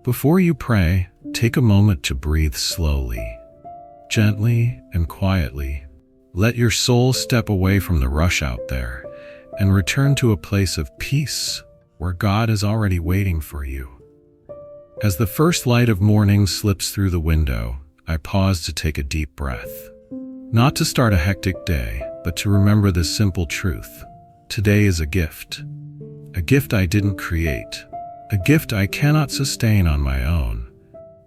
Before you pray, take a moment to breathe slowly, gently and quietly. Let your soul step away from the rush out there and return to a place of peace where God is already waiting for you. As the first light of morning slips through the window, I pause to take a deep breath. Not to start a hectic day, but to remember this simple truth. Today is a gift I didn't create, a gift I cannot sustain on my own.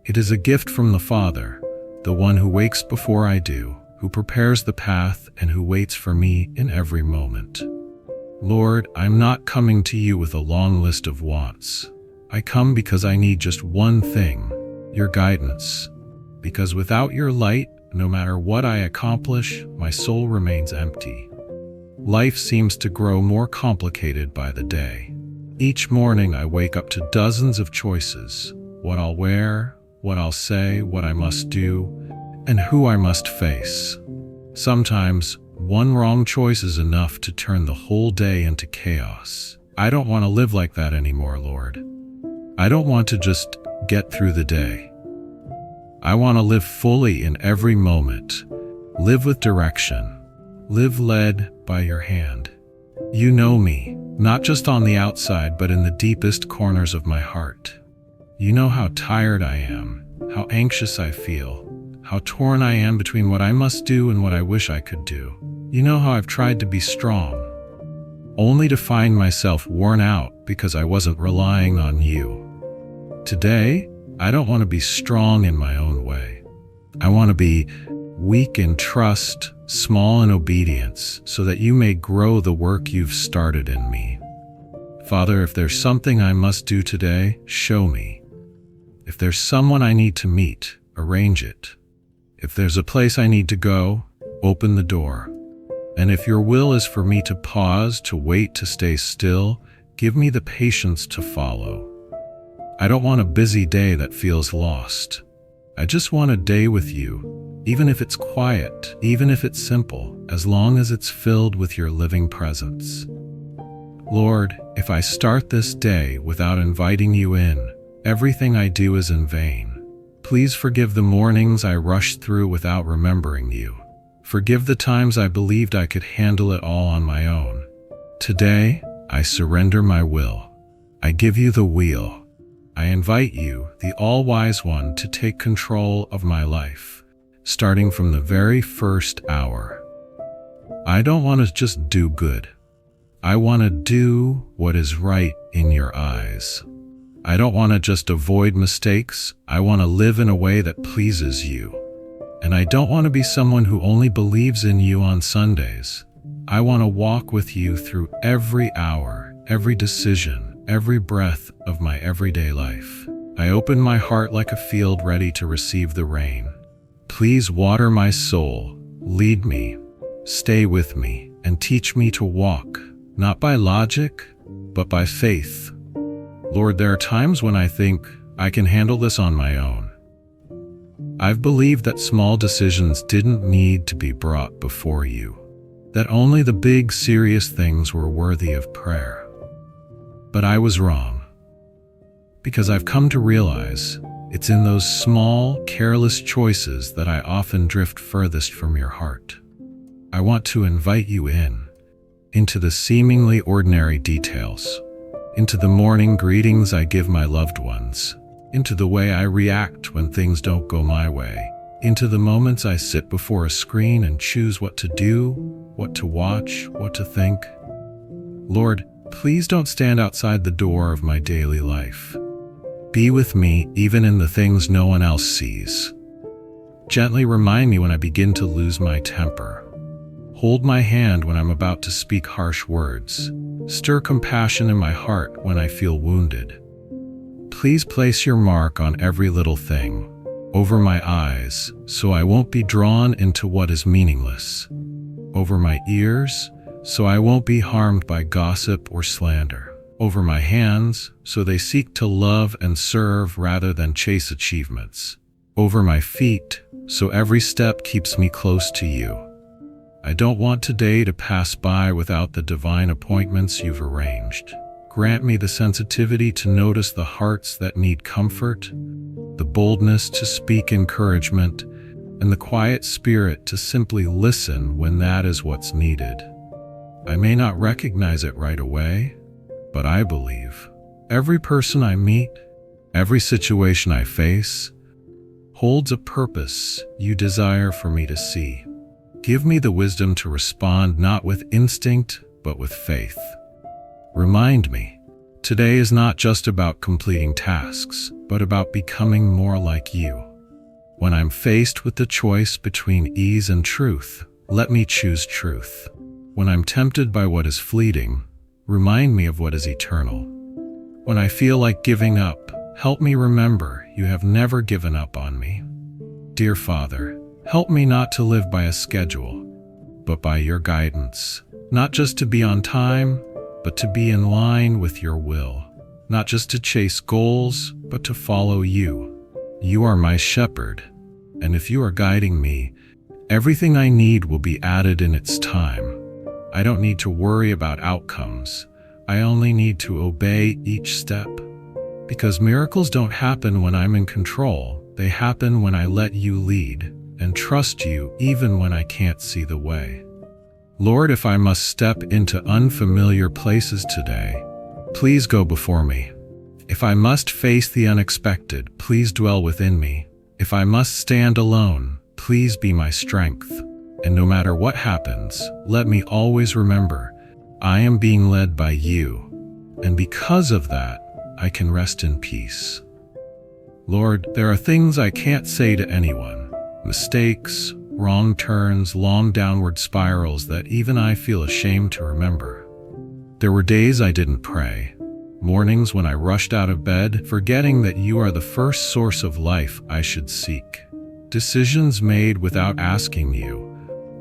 It is a gift from the Father, the one who wakes before I do, who prepares the path, and who waits for me in every moment. Lord, I'm not coming to you with a long list of wants. I come because I need just one thing, your guidance. Because without your light, no matter what I accomplish, my soul remains empty. Life seems to grow more complicated by the day. Each morning I wake up to dozens of choices: what I'll wear, what I'll say, what I must do, and who I must face. Sometimes, one wrong choice is enough to turn the whole day into chaos. I don't want to live like that anymore, Lord. I don't want to just get through the day. I want to live fully in every moment, live with direction, live led by your hand. You know me, not just on the outside, but in the deepest corners of my heart. You know how tired I am, how anxious I feel, how torn I am between what I must do and what I wish I could do. You know how I've tried to be strong, only to find myself worn out because I wasn't relying on you. Today, I don't want to be strong in my own way. I want to be weak in trust, small in obedience, so that you may grow the work you've started in me. Father, if there's something I must do today, show me. If there's someone I need to meet, arrange it. If there's a place I need to go, open the door. And if your will is for me to pause, to wait, to stay still, give me the patience to follow. I don't want a busy day that feels lost. I just want a day with you, even if it's quiet, even if it's simple, as long as it's filled with your living presence. Lord, if I start this day without inviting you in, everything I do is in vain. Please forgive the mornings I rushed through without remembering you. Forgive the times I believed I could handle it all on my own. Today, I surrender my will. I give you the wheel. I invite you, the all-wise one, to take control of my life, starting from the very first hour. I don't want to just do good. I want to do what is right in your eyes. I don't want to just avoid mistakes. I want to live in a way that pleases you. And I don't want to be someone who only believes in you on Sundays. I want to walk with you through every hour, every decision, every breath of my everyday life. I open my heart like a field ready to receive the rain. Please water my soul, lead me, stay with me, and teach me to walk, not by logic, but by faith. Lord, there are times when I think I can handle this on my own. I've believed that small decisions didn't need to be brought before you, that only the big, serious things were worthy of prayer. But I was wrong, because I've come to realize it's in those small, careless choices that I often drift furthest from your heart. I want to invite you into the seemingly ordinary details, into the morning greetings I give my loved ones, into the way I react when things don't go my way, into the moments I sit before a screen and choose what to do, what to watch, what to think. Lord, please don't stand outside the door of my daily life. Be with me even in the things no one else sees. Gently remind me when I begin to lose my temper. Hold my hand when I'm about to speak harsh words. Stir compassion in my heart when I feel wounded. Please place your mark on every little thing, over my eyes, so I won't be drawn into what is meaningless, over my ears, so I won't be harmed by gossip or slander, over my hands, so they seek to love and serve rather than chase achievements, over my feet, so every step keeps me close to you. I don't want today to pass by without the divine appointments you've arranged. grant me the sensitivity to notice the hearts that need comfort, the boldness to speak encouragement, and the quiet spirit to simply listen when that is what's needed. I may not recognize it right away, but I believe every person I meet, every situation I face, holds a purpose you desire for me to see. Give me the wisdom to respond not with instinct, but with faith. Remind me, today is not just about completing tasks, but about becoming more like you. When I'm faced with the choice between ease and truth, let me choose truth. When I'm tempted by what is fleeting, remind me of what is eternal. When I feel like giving up, help me remember you have never given up on me. Dear Father, help me not to live by a schedule, but by your guidance. Not just to be on time, but to be in line with your will. Not just to chase goals, but to follow you. You are my shepherd, and if you are guiding me, everything I need will be added in its time. I don't need to worry about outcomes. I only need to obey each step. Because miracles don't happen when I'm in control. They happen when I let you lead and trust you even when I can't see the way. Lord, if I must step into unfamiliar places today, please go before me. If I must face the unexpected, please dwell within me. If I must stand alone, please be my strength. And no matter what happens, let me always remember, I am being led by you. And because of that, I can rest in peace. Lord, there are things I can't say to anyone. Mistakes, wrong turns, long downward spirals that even I feel ashamed to remember. There were days I didn't pray. Mornings when I rushed out of bed, forgetting that you are the first source of life I should seek. Decisions made without asking you,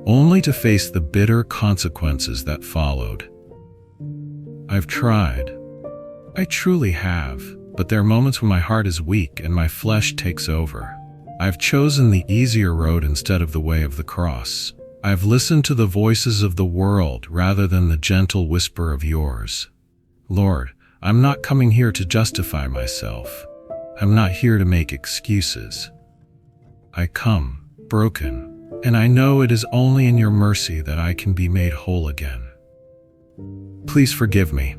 only to face the bitter consequences that followed. I've tried. I truly have, but there are moments when my heart is weak and my flesh takes over. I've chosen the easier road instead of the way of the cross. I've listened to the voices of the world rather than the gentle whisper of yours. Lord, I'm not coming here to justify myself. I'm not here to make excuses. I come, broken, and I know it is only in your mercy that I can be made whole again. Please forgive me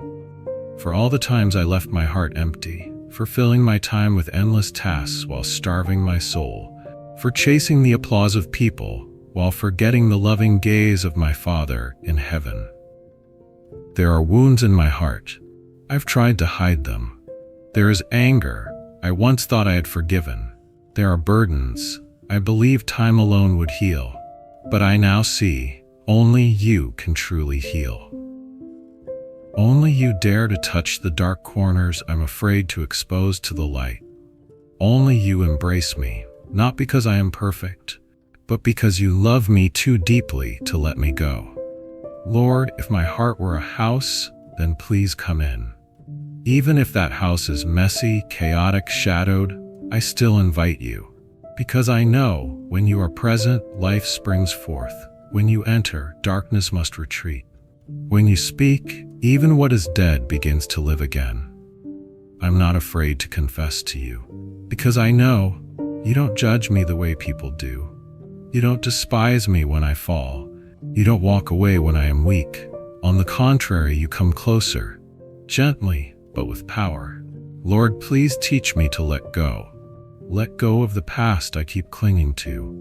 for all the times I left my heart empty, for filling my time with endless tasks while starving my soul, for chasing the applause of people while forgetting the loving gaze of my Father in heaven. There are wounds in my heart. I've tried to hide them. There is anger I once thought I had forgiven. There are burdens I believed time alone would heal, but I now see only you can truly heal. Only you dare to touch the dark corners I'm afraid to expose to the light. Only you embrace me, not because I am perfect, but because you love me too deeply to let me go. Lord, if my heart were a house, then please come in. Even if that house is messy, chaotic, shadowed, I still invite you. Because I know when you are present, life springs forth. When you enter, darkness must retreat. When you speak, even what is dead begins to live again. I'm not afraid to confess to you, because I know you don't judge me the way people do. You don't despise me when I fall. You don't walk away when I am weak. On the contrary, you come closer, gently, but with power. Lord, please teach me to let go. Let go of the past I keep clinging to.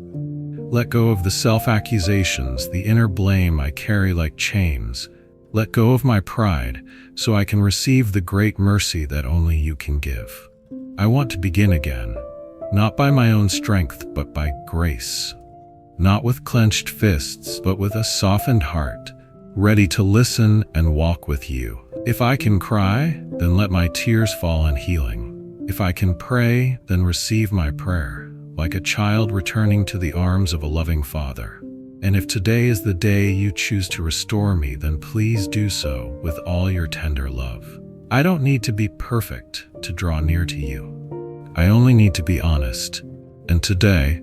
Let go of the self-accusations, the inner blame I carry like chains. Let go of my pride so I can receive the great mercy that only you can give. I want to begin again, not by my own strength, but by grace. Not with clenched fists, but with a softened heart, ready to listen and walk with you. If I can cry, then let my tears fall in healing. If I can pray, then receive my prayer, like a child returning to the arms of a loving Father. And if today is the day you choose to restore me, then please do so with all your tender love. I don't need to be perfect to draw near to you. I only need to be honest. And today,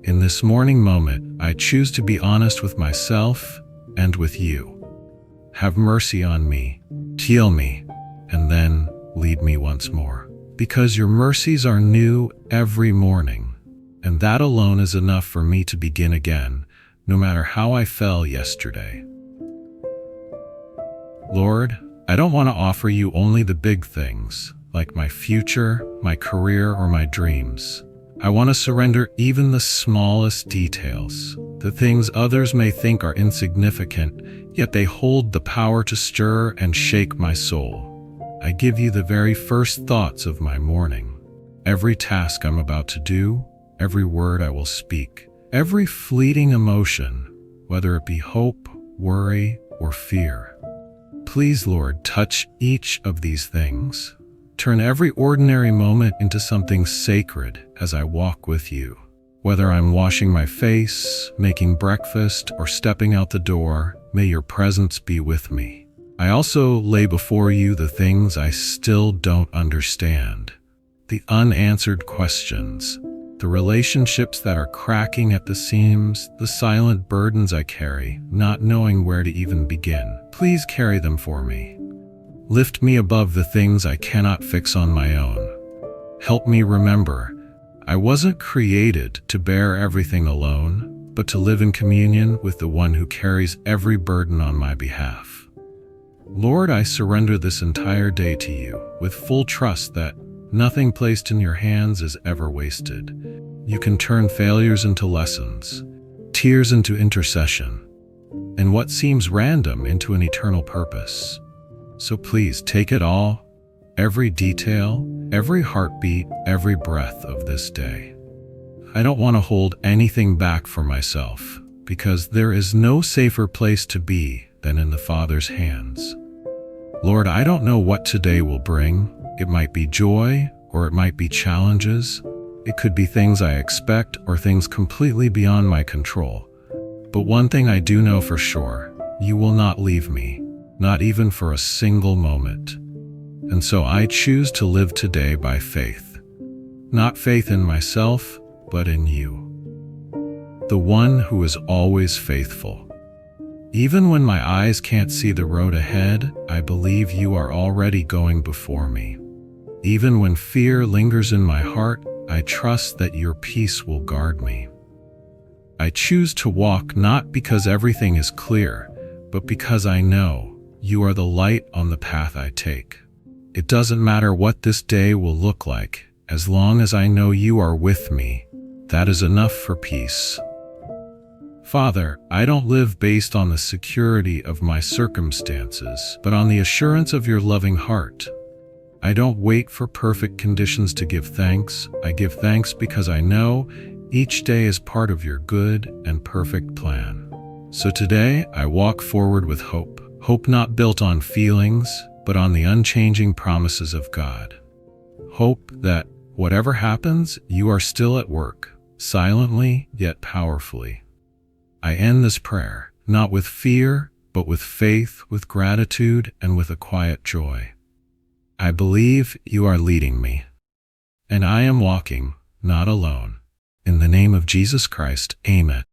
in this morning moment, I choose to be honest with myself and with you. Have mercy on me, heal me, and then lead me once more. Because your mercies are new every morning, and that alone is enough for me to begin again, no matter how I fell yesterday. Lord, I don't want to offer you only the big things, like my future, my career, or my dreams. I want to surrender even the smallest details, the things others may think are insignificant, yet they hold the power to stir and shake my soul. I give you the very first thoughts of my morning, every task I'm about to do, every word I will speak, every fleeting emotion, whether it be hope, worry, or fear. Please, Lord, touch each of these things. Turn every ordinary moment into something sacred as I walk with you. Whether I'm washing my face, making breakfast, or stepping out the door, may your presence be with me. I also lay before you the things I still don't understand, the unanswered questions, the relationships that are cracking at the seams, the silent burdens I carry, not knowing where to even begin. Please carry them for me. Lift me above the things I cannot fix on my own. Help me remember, I wasn't created to bear everything alone, but to live in communion with the one who carries every burden on my behalf. Lord, I surrender this entire day to you, with full trust that nothing placed in your hands is ever wasted. You can turn failures into lessons, tears into intercession, and what seems random into an eternal purpose. So please take it all, every detail, every heartbeat, every breath of this day. I don't want to hold anything back for myself, because there is no safer place to be than in the Father's hands. Lord, I don't know what today will bring. It might be joy, or it might be challenges. It could be things I expect or things completely beyond my control. But one thing I do know for sure, you will not leave me, not even for a single moment. And so I choose to live today by faith. Not faith in myself, but in you, the one who is always faithful. Even when my eyes can't see the road ahead, I believe you are already going before me. Even when fear lingers in my heart, I trust that your peace will guard me. I choose to walk not because everything is clear, but because I know you are the light on the path I take. It doesn't matter what this day will look like, as long as I know you are with me. That is enough for peace. Father, I don't live based on the security of my circumstances, but on the assurance of your loving heart. I don't wait for perfect conditions to give thanks. I give thanks because I know each day is part of your good and perfect plan. So today, I walk forward with hope. Hope not built on feelings, but on the unchanging promises of God. Hope that whatever happens, you are still at work, silently yet powerfully. I end this prayer, not with fear, but with faith, with gratitude, and with a quiet joy. I believe you are leading me, and I am walking, not alone. In the name of Jesus Christ, amen.